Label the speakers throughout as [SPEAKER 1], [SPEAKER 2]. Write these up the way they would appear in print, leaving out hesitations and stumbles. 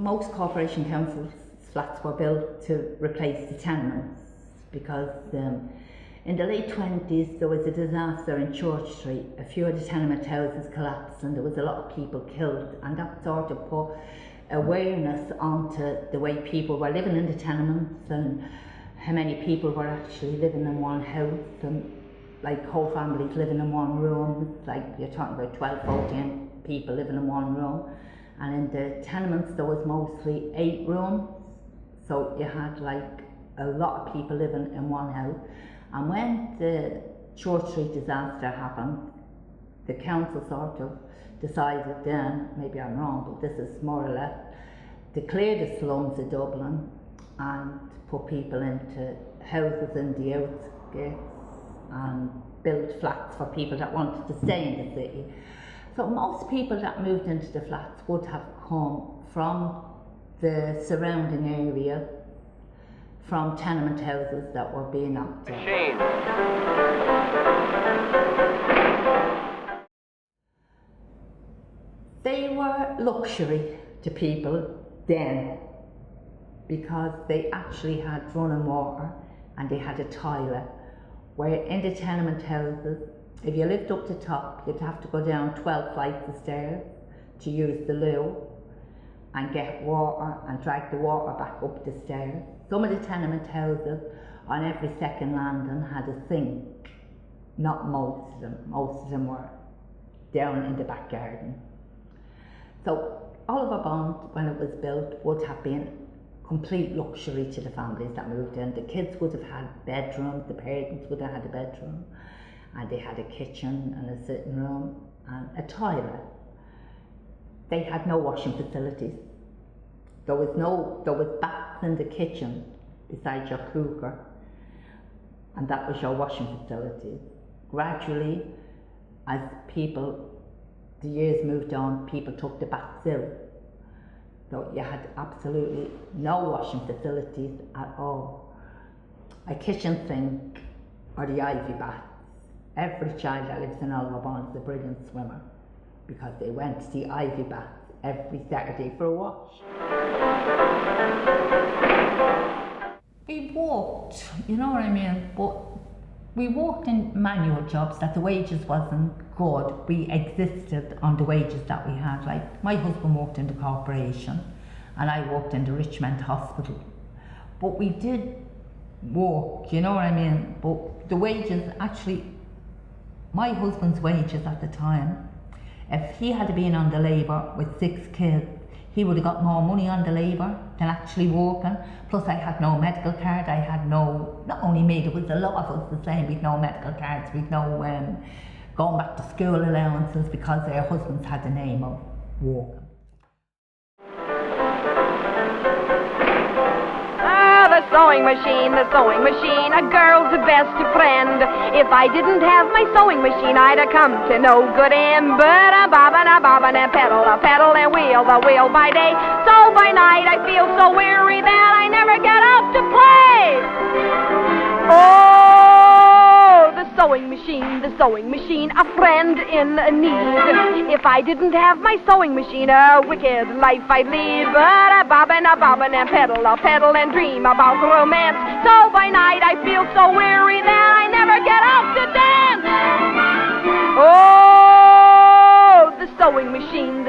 [SPEAKER 1] most corporation councils flats were built to replace the tenements because in the late 20s there was a disaster in Church Street. A few of the tenement houses collapsed and there was a lot of people killed, and that sort of put awareness onto the way people were living in the tenements and how many people were actually living in one house, and like whole families living in one room, like you're talking about 12, 14 people living in one room. And in the tenements there was mostly 8 rooms, so you had like a lot of people living in one house. And when the Church Street disaster happened, the council sort of decided then, maybe I'm wrong, but this is more or less, to clear the slums of Dublin and put people into houses in the outskirts and build flats for people that wanted to stay in the city. So most people that moved into the flats would have come from the surrounding area, from tenement houses that were being knocked down. They were luxury to people then because they actually had running water and they had a toilet, where in the tenement houses, if you lived up the top, you'd have to go down 12 flights of stairs to use the loo and get water and drag the water back up the stairs. Some of the tenement houses on every second landing had a sink. Not most of them. Most of them were down in the back garden. So Oliver Bond, when it was built, would have been complete luxury to the families that moved in. The kids would have had bedrooms, the parents would have had a bedroom, and they had a kitchen and a sitting room and a toilet. They had no washing facilities. There was baths in the kitchen beside your cooker, and that was your washing facility. Gradually, as the years moved on, people took the baths out. So you had absolutely no washing facilities at all. A kitchen sink or the ivy bath. Every child that lives in Oliver Bond is a brilliant swimmer because they went to the ivy bath every Saturday for a wash. We walked, you know what I mean, but we walked in manual jobs that the wages wasn't good. We existed on the wages that we had. Like my husband worked in the corporation and I worked in the Richmond Hospital. But we did work, you know what I mean, but the wages actually, my husband's wages at the time, if he had been on the labour with 6 kids, he would have got more money on the labour than actually working. Plus I had no medical card, I had no, not only me, there was a lot of us the same, we'd no medical cards, we'd no going back to school allowances because their husbands had the name of working.
[SPEAKER 2] The sewing machine, a girl's best friend. If I didn't have my sewing machine, I'd have come to no good end. But a bobbin, pedal, and wheel, the wheel by day. So by night I feel so weary that I never get out to play. Oh, the sewing machine, a friend in need. If I didn't have my sewing machine, a wicked life I'd lead. But a bobbin, and pedal, and dream about romance. So by night I feel so weary that I never get out to dance. Oh, the sewing machine,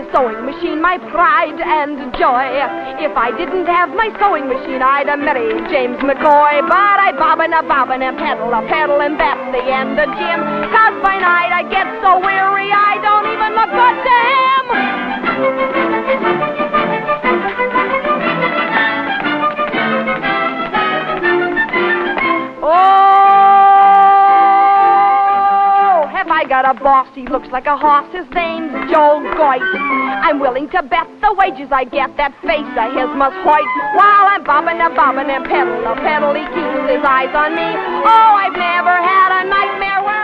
[SPEAKER 2] my pride and joy. If I didn't have my sewing machine, I'd have married James McCoy. But I bobbin, and pedal, and that's the end of Jim. 'Cause by night I get so weary I don't even look good to him. I got a boss, he looks like a horse, his name's Joe Goyce. I'm willing to bet the wages I get, that face of his must hoist. While I'm bobbin, and pedal, he keeps his eyes on me. Oh, I've never had a nightmare where